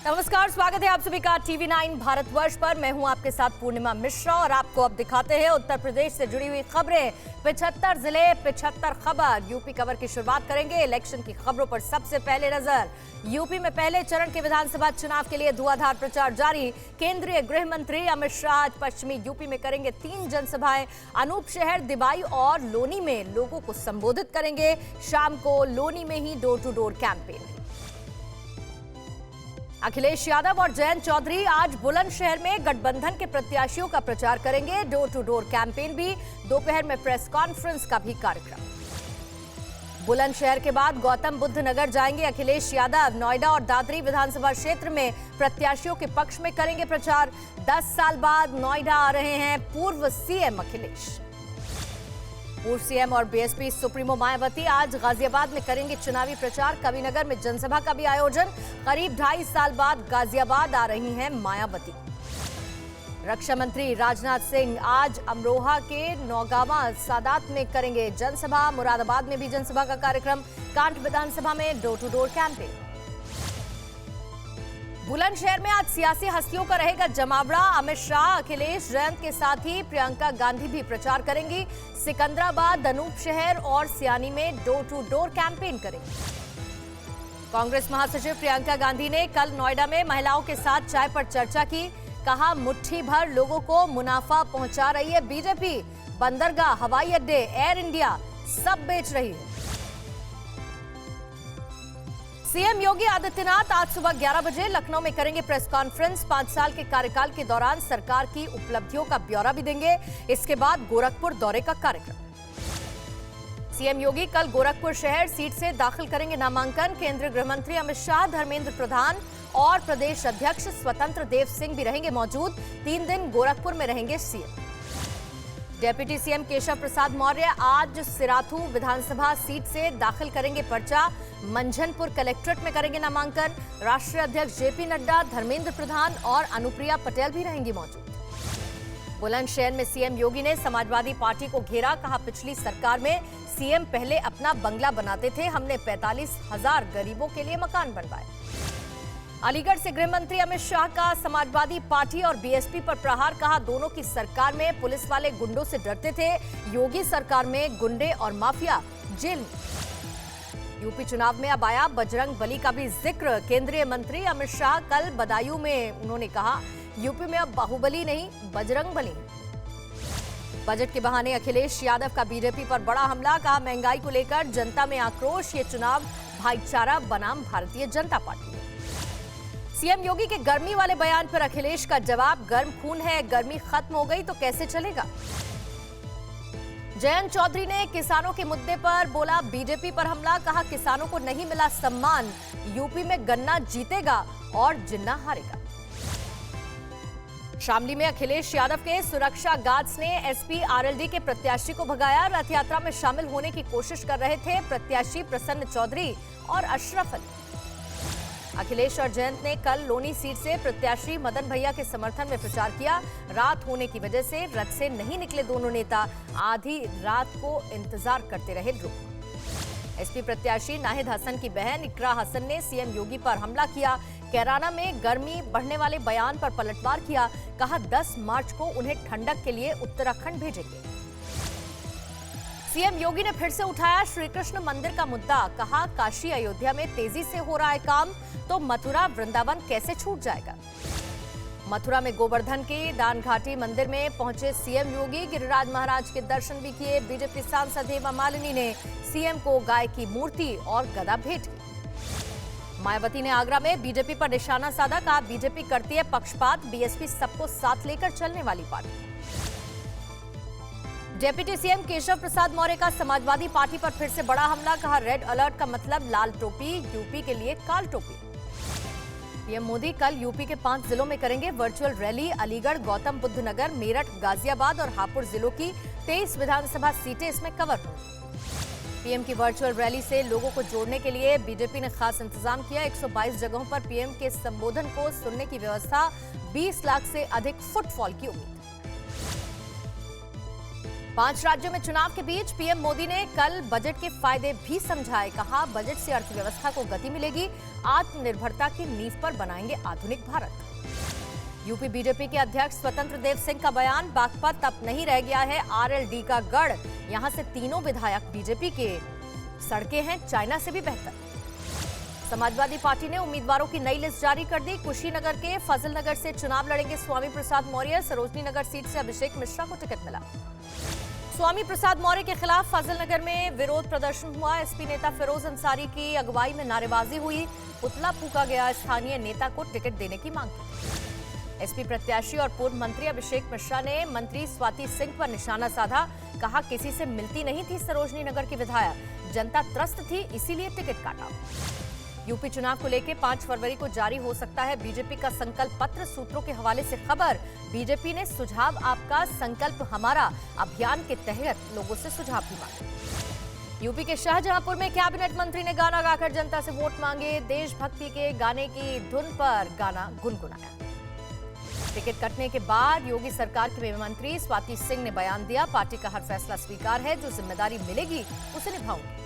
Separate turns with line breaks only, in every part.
नमस्कार, स्वागत है आप सभी का TV9 भारतवर्ष पर। मैं हूं आपके साथ पूर्णिमा मिश्रा और आपको अब दिखाते हैं उत्तर प्रदेश से जुड़ी हुई खबरें। 75 जिले 75 खबर। यूपी कवर की शुरुआत करेंगे इलेक्शन की खबरों पर सबसे पहले नजर। यूपी में पहले चरण के विधानसभा चुनाव के लिए धुआंधार प्रचार जारी। केंद्रीय गृह मंत्री अमित शाह आज पश्चिमी यूपी में करेंगे 3 जनसभाएं। अनूपशहर, दिबाई और लोनी में लोगों को संबोधित करेंगे। शाम को लोनी में ही door to door campaign. Akhilesh Yadav और जयंत चौधरी आज बुलंदशहर में गठबंधन के प्रत्याशियों का प्रचार करेंगे। डोर टू डोर कैंपेन भी। दोपहर में प्रेस कॉन्फ्रेंस का भी कार्यक्रम। बुलंदशहर के बाद गौतम बुद्ध नगर जाएंगे अखिलेश यादव। नोएडा और दादरी विधानसभा क्षेत्र में प्रत्याशियों के पक्ष में करेंगे प्रचार। 10 साल बाद नोएडा आ रहे हैं पूर्व सीएम अखिलेश। पूर्व सीएम और बीएसपी सुप्रीमो मायावती आज गाजियाबाद में करेंगे चुनावी प्रचार। कविनगर में जनसभा का भी आयोजन। करीब 2.5 साल बाद गाजियाबाद आ रही हैं मायावती। रक्षा मंत्री राजनाथ सिंह आज अमरोहा के नौगावा सादात में करेंगे जनसभा। मुरादाबाद में भी जनसभा का कार्यक्रम। कांठ विधानसभा में door to door campaign. Bulandshahr में आज सियासी हस्तियों का रहेगा जमावड़ा। अमित शाह, अखिलेश, जयंत के साथ ही प्रियंका गांधी भी प्रचार करेंगी। सिकंदराबाद, अनूपशहर और सियानी में डोर टू डोर कैंपेन करेंगी। कांग्रेस महासचिव प्रियंका गांधी ने कल नोएडा में महिलाओं के साथ चाय पर चर्चा की। कहा, मुट्ठी भर लोगों को मुनाफा पहुंचा रही है बीजेपी। बंदरगाह, हवाई अड्डे, एयर इंडिया सब बेच रही है। सीएम योगी आदित्यनाथ आज सुबह 11 बजे लखनऊ में करेंगे प्रेस कॉन्फ्रेंस। 5 साल के कार्यकाल के दौरान सरकार की उपलब्धियों का ब्यौरा भी देंगे। इसके बाद गोरखपुर दौरे का कार्यक्रम। सीएम योगी कल गोरखपुर शहर सीट से दाखिल करेंगे नामांकन। केंद्रीय गृह मंत्री अमित शाह, धर्मेंद्र प्रधान और प्रदेश अध्यक्ष स्वतंत्र देव सिंह भी रहेंगे मौजूद। 3 दिन गोरखपुर में रहेंगे CM. Deputy CM Keshav Prasad Maurya आज सिराथू विधानसभा सीट से दाखिल करेंगे पर्चा। मंझनपुर कलेक्ट्रेट में करेंगे नामांकन। राष्ट्रीय अध्यक्ष जेपी नड्डा, धर्मेंद्र प्रधान और अनुप्रिया पटेल भी रहेंगी मौजूद। बुलंदशहर में सीएम योगी ने समाजवादी पार्टी को घेरा। कहा, पिछली सरकार में सीएम पहले अपना बंगला बनाते थे, हमने 45,000 गरीबों के लिए मकान बनवाए। अलीगढ़ से गृह मंत्री अमित शाह का समाजवादी पार्टी और बीएसपी पर प्रहार। कहा, दोनों की सरकार में पुलिस वाले गुंडों से डरते थे, योगी सरकार में गुंडे और माफिया जेल में। यूपी चुनाव में अब आया बजरंग बली का भी जिक्र। केंद्रीय मंत्री अमित शाह कल बदायूं में उन्होंने कहा, यूपी में अब बाहुबली नहीं बजरंग बली। बजट के बहाने अखिलेश यादव का बीजेपी पर बड़ा हमला। कहा, महंगाई को लेकर जनता में आक्रोश, ये चुनाव भाईचारा बनाम भारतीय जनता पार्टी। सीएम योगी के गर्मी वाले बयान पर अखिलेश का जवाब, गर्म खून है, गर्मी खत्म हो गई तो कैसे चलेगा। जयंत चौधरी ने किसानों के मुद्दे पर बोला, बीजेपी पर हमला। कहा, किसानों को नहीं मिला सम्मान, यूपी में गन्ना जीतेगा और जिन्ना हारेगा। शामली में अखिलेश यादव के सुरक्षा गार्ड्स ने एसपी आरएलडी के प्रत्याशी को भगाया। रथ यात्रा में शामिल होने की कोशिश कर रहे थे प्रत्याशी प्रसन्न चौधरी और अशरफ अली। अखिलेश और जयंत ने कल लोनी सीट से प्रत्याशी मदन भैया के समर्थन में प्रचार किया। रात होने की वजह से रथ से नहीं निकले दोनों नेता। आधी रात को इंतजार करते रहे लोग। एसपी प्रत्याशी नाहिद हसन की बहन इकरा हसन ने सीएम योगी पर हमला किया। कैराना में गर्मी बढ़ने वाले बयान पर पलटवार किया। कहा, 10 मार्च को उन्हें ठंडक के लिए उत्तराखंड भेजेंगे। सीएम योगी ने फिर से उठाया श्री कृष्ण मंदिर का मुद्दा। कहा, काशी अयोध्या में तेजी से हो रहा है काम, तो मथुरा वृंदावन कैसे छूट जाएगा। मथुरा में गोवर्धन के दानघाटी मंदिर में पहुंचे सीएम योगी। गिरिराज महाराज के दर्शन भी किए। बीजेपी सांसद हेमा मालिनी ने सीएम को गाय की मूर्ति और गदा भेंट की। मायावती ने आगरा में बीजेपी पर निशाना साधा। कहा, बीजेपी करती है पक्षपात, बीएसपी सबको साथ लेकर चलने वाली party. Deputy CM Keshav Prasad Maurya का समाजवादी पार्टी पर फिर से बड़ा हमला। कहा, रेड अलर्ट का मतलब लाल टोपी, यूपी के लिए काल टोपी। पीएम मोदी कल यूपी के 5 जिलों में करेंगे वर्चुअल रैली। अलीगढ़, गौतम बुद्ध नगर, मेरठ, गाजियाबाद और हापुड़ जिलों की 23 विधानसभा सीटें इसमें कवर होंगी। पीएम की वर्चुअल रैली से लोगों को जोड़ने के लिए बीजेपी ने खास इंतजाम किया। 122 जगहों पर पीएम के संबोधन को सुनने की व्यवस्था। 20 लाख से अधिक फुटफॉल की उम्मीद। 5 राज्यों में चुनाव के बीच पीएम मोदी ने कल बजट के फायदे भी समझाए। कहा, बजट से अर्थव्यवस्था को गति मिलेगी, आत्मनिर्भरता की नींव पर बनाएंगे आधुनिक भारत। यूपी बीजेपी के अध्यक्ष स्वतंत्र देव सिंह का बयान, बागपत अब नहीं रह गया है आरएलडी का गढ़, यहां से तीनों विधायक बीजेपी के, सड़कें हैं चाइना से भी बेहतर। समाजवादी पार्टी ने उम्मीदवारों की नई लिस्ट जारी कर दी। कुशीनगर के फजल नगर से चुनाव लड़ेंगे स्वामी प्रसाद मौर्य। सरोजनी नगर सीट से अभिषेक मिश्रा को टिकट मिला। स्वामी प्रसाद मौर्य के खिलाफ फजल नगर में विरोध प्रदर्शन हुआ। एसपी नेता फिरोज अंसारी की अगुवाई में नारेबाजी हुई। पुतला फूका गया। स्थानीय नेता को टिकट देने की मांग की। एसपी प्रत्याशी और पूर्व मंत्री अभिषेक मिश्रा ने मंत्री स्वाति सिंह पर निशाना साधा। कहा, किसी से मिलती नहीं थी सरोजनी नगर की विधायक, जनता त्रस्त थी इसीलिए टिकट काटा। यूपी चुनाव को लेकर 5 फरवरी को जारी हो सकता है बीजेपी का संकल्प पत्र। सूत्रों के हवाले से खबर, बीजेपी ने सुझाव आपका संकल्प हमारा अभियान के तहत लोगों से सुझाव भी मांगे। यूपी के शाहजहांपुर में कैबिनेट मंत्री ने गाना गाकर जनता से वोट मांगे। देशभक्ति के गाने की धुन पर गाना गुनगुनाया। टिकट कटने के बाद योगी सरकार के मंत्री स्वाति सिंह ने बयान दिया, पार्टी का हर फैसला स्वीकार है, जो जिम्मेदारी मिलेगी उसे निभाऊंगी।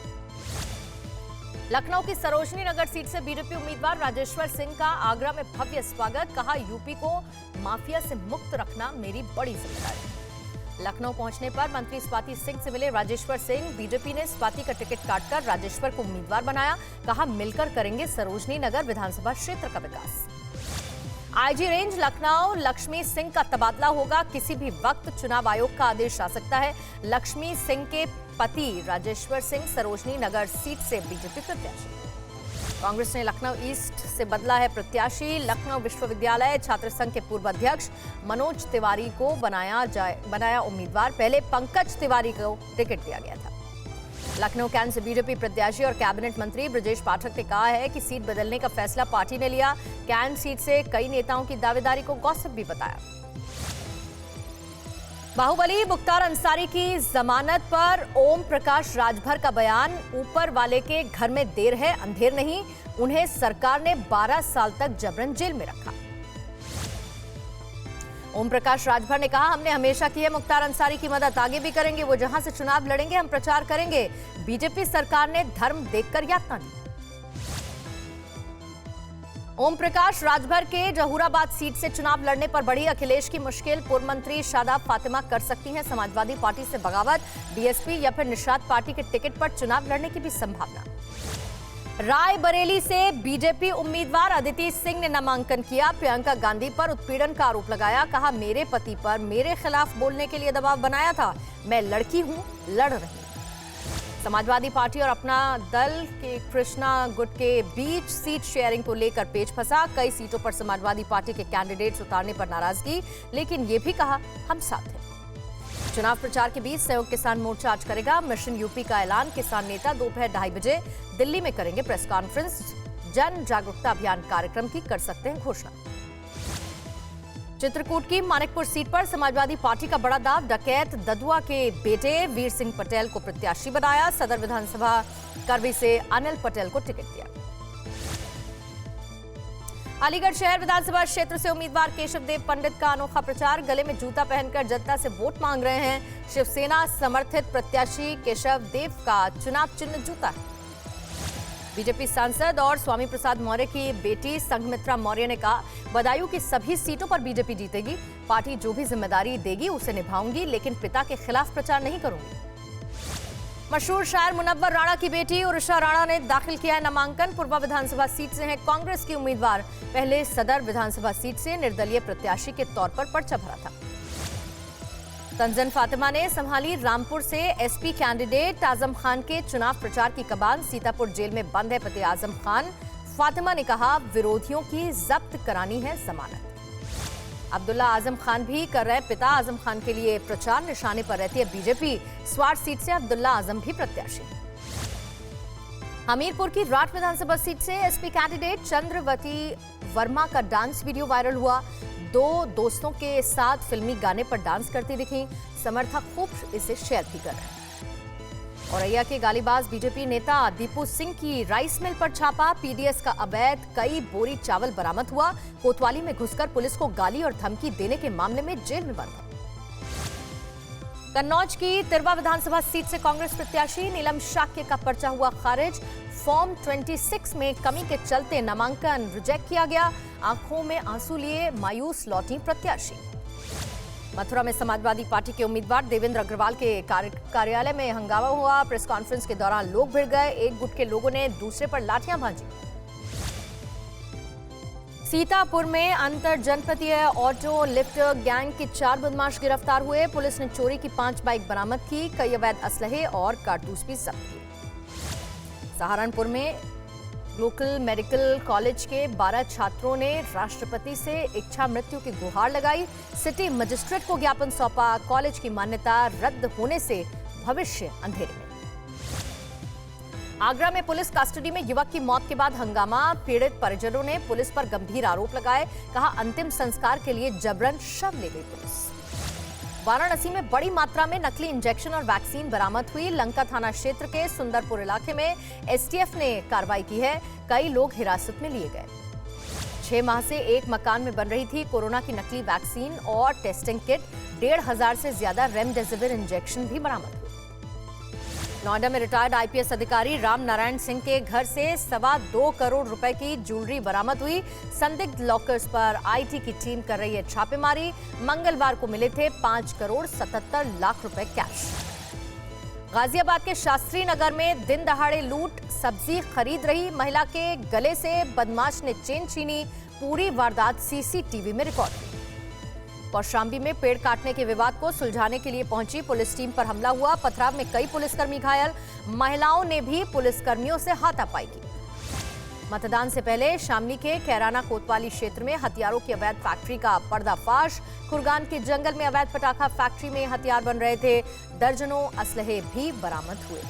लखनऊ की सरोजनी नगर सीट से बीजेपी उम्मीदवार राजेश्वर सिंह का आगरा में भव्य स्वागत। कहा, यूपी को माफिया से मुक्त रखना मेरी बड़ी जिम्मेदारी। लखनऊ पहुंचने पर मंत्री स्वाति सिंह से मिले राजेश्वर सिंह। बीजेपी ने स्वाति का टिकट काटकर राजेश्वर को उम्मीदवार बनाया। कहा, मिलकर करेंगे सरोजनी नगर विधानसभा क्षेत्र का विकास। आईजी रेंज लखनऊ लक्ष्मी सिंह का तबादला होगा। किसी भी वक्त चुनाव आयोग का आदेश आ सकता है। लक्ष्मी सिंह के पति राजेश्वर सिंह सरोजनी नगर सीट से बीजेपी प्रत्याशी। कांग्रेस ने लखनऊ ईस्ट से बदला है प्रत्याशी। लखनऊ विश्वविद्यालय छात्र संघ के पूर्व अध्यक्ष मनोज तिवारी को बनाया उम्मीदवार। पहले पंकज तिवारी को टिकट दिया गया था। लखनऊ कैंट से बीजेपी प्रत्याशी और कैबिनेट मंत्री ब्रजेश पाठक ने कहा है कि सीट बदलने का फैसला पार्टी ने लिया। कैंट सीट से कई नेताओं की दावेदारी को गॉसिप भी बताया। बाहुबली मुख्तार अंसारी की जमानत पर ओम प्रकाश राजभर का बयान, ऊपर वाले के घर में देर है अंधेर नहीं, उन्हें सरकार ने 12 साल तक जबरन जेल में रखा। ओम प्रकाश राजभर ने कहा, हमने हमेशा की है मुख्तार अंसारी की मदद, आगे भी करेंगे। वो जहां से चुनाव लड़ेंगे हम प्रचार करेंगे। बीजेपी सरकार ने धर्म देखकर यातना दी। ओम प्रकाश राजभर के जहूराबाद सीट से चुनाव लड़ने पर बढ़ी अखिलेश की मुश्किल। पूर्व मंत्री शादाब फातिमा कर सकती हैं समाजवादी पार्टी से बगावत। बीएसपी या फिर निषाद पार्टी के टिकट पर चुनाव लड़ने की भी संभावना। रायबरेली से बीजेपी उम्मीदवार अदिति सिंह ने नामांकन किया। प्रियंका गांधी पर उत्पीड़न का आरोप लगाया। कहा, मेरे पति पर मेरे खिलाफ बोलने के लिए दबाव बनाया था। मैं लड़की हूं, लड़ रही हूं। समाजवादी पार्टी और अपना दल के कृष्णा गुट के बीच सीट शेयरिंग को लेकर पेच फंसा। कई सीटों पर समाजवादी पार्टी के कैंडिडेट्स उतारने पर नाराजगी, लेकिन ये भी कहा, हम साथ हैं। चुनाव प्रचार के बीच संयुक्त किसान मोर्चा आज करेगा मिशन यूपी का ऐलान। किसान नेता दोपहर 2:30 बजे दिल्ली में करेंगे प्रेस कॉन्फ्रेंस। जन जागरूकता अभियान कार्यक्रम की कर सकते हैं घोषणा। चित्रकूट की मानिकपुर सीट पर समाजवादी पार्टी का बड़ा दाव। डकैत ददुआ के बेटे वीर सिंह पटेल को प्रत्याशी बनाया। सदर विधानसभा करवी से अनिल पटेल को टिकट दिया। अलीगढ़ शहर विधानसभा क्षेत्र से उम्मीदवार केशव देव पंडित का अनोखा प्रचार। गले में जूता पहनकर जनता से वोट मांग रहे हैं। शिवसेना समर्थित प्रत्याशी केशव देव का चुनाव चिन्ह जूता है। बीजेपी सांसद और स्वामी प्रसाद मौर्य की बेटी संघमित्रा मौर्य ने कहा, बदायूं की सभी सीटों पर बीजेपी जीतेगी। पार्टी जो भी जिम्मेदारी देगी उसे निभाऊंगी, लेकिन पिता के खिलाफ प्रचार नहीं करूंगी। मशहूर शायर मुनव्वर राणा की बेटी उर्षा राणा ने दाखिल किया है नामांकन। पूर्वा विधानसभा सीट से है कांग्रेस की उम्मीदवार। पहले सदर विधानसभा सीट से निर्दलीय प्रत्याशी के तौर पर पर्चा भरा था। तंजन फातिमा ने संभाली रामपुर से एसपी कैंडिडेट आजम खान के चुनाव प्रचार की कमान। सीतापुर जेल में बंद है पति आजम खान। फातिमा ने कहा, विरोधियों की जब्त करानी है जमानत। अब्दुल्ला आजम खान भी कर रहे पिता आजम खान के लिए प्रचार। निशाने पर रहती है बीजेपी। स्वार सीट से अब्दुल्ला आजम भी प्रत्याशी। हमीरपुर की राठ विधानसभा सीट से एसपी कैंडिडेट चंद्रवती वर्मा का डांस वीडियो वायरल हुआ। 2 दोस्तों के साथ फिल्मी गाने पर डांस करती दिखी। समर्थक खूब इसे शेयर भी कर रहे हैं। औरैया के गालीबाज बीजेपी नेता दीपू सिंह की राइस मिल पर छापा। पीडीएस का अवैध कई बोरी चावल बरामद हुआ। कोतवाली में घुसकर पुलिस को गाली और धमकी देने के मामले में जेल में बंद है। कन्नौज की तिरवा विधानसभा सीट से कांग्रेस प्रत्याशी नीलम शाक्य का पर्चा हुआ खारिज। फॉर्म 26 में कमी के चलते नामांकन रिजेक्ट किया गया। आंखों में आंसू लिए मायूस लौटी प्रत्याशी। मथुरा में समाजवादी पार्टी के उम्मीदवार देवेंद्र अग्रवाल के कार्यालय में हंगामा हुआ। प्रेस कॉन्फ्रेंस के दौरान लोग भिड़ गए। एक गुट के लोगों ने दूसरे पर लाठियां भांजी। सीतापुर में अंतर जनपदीय ऑटो लिफ्ट गैंग के 4 बदमाश गिरफ्तार हुए। पुलिस ने चोरी की 5 बाइक बरामद की। कई अवैध असलहे और कारतूस भी जब्त किए। सहारनपुर में लोकल मेडिकल कॉलेज के 12 छात्रों ने राष्ट्रपति से इच्छा मृत्यु की गुहार लगाई। सिटी मजिस्ट्रेट को ज्ञापन सौंपा। कॉलेज की मान्यता रद्द होने से भविष्य अंधेरे में। आगरा में पुलिस कस्टडी में युवक की मौत के बाद हंगामा। पीड़ित परिजनों ने पुलिस पर गंभीर आरोप लगाए। कहा, अंतिम संस्कार के लिए जबरन शव ले गई पुलिस। वाराणसी में बड़ी मात्रा में नकली इंजेक्शन और वैक्सीन बरामद हुई। लंका थाना क्षेत्र के सुंदरपुर इलाके में एसटीएफ ने कार्रवाई की है। कई लोग हिरासत में लिए गए। 6 माह से एक मकान में बन रही थी कोरोना की नकली वैक्सीन और टेस्टिंग किट। 1,500 से ज्यादा रेमडेसिविर इंजेक्शन भी बरामद हुए। नोएडा में रिटायर्ड आईपीएस अधिकारी राम नारायण सिंह के घर से 2.25 करोड़ रुपए की ज्वेलरी बरामद हुई। संदिग्ध लॉकर्स पर आईटी की टीम कर रही है छापेमारी। मंगलवार को मिले थे 5 करोड़ 77 लाख रुपए कैश। गाजियाबाद के शास्त्री नगर में दिन दहाड़े लूट। सब्जी खरीद रही महिला के गले से बदमाश ने चेन छीनी। पूरी वारदात सीसीटीवी में रिकॉर्ड हुई। कौशाम्बी में पेड़ काटने के विवाद को सुलझाने के लिए पहुंची पुलिस टीम पर हमला हुआ। पथराव में कई पुलिसकर्मी घायल। महिलाओं ने भी पुलिसकर्मियों से हाथापाई की। मतदान से पहले शामली के कैराना कोतवाली क्षेत्र में हथियारों की अवैध फैक्ट्री का पर्दाफाश। खुरगान के जंगल में अवैध पटाखा फैक्ट्री में हथियार बन रहे थे। दर्जनों असलहे भी बरामद हुए।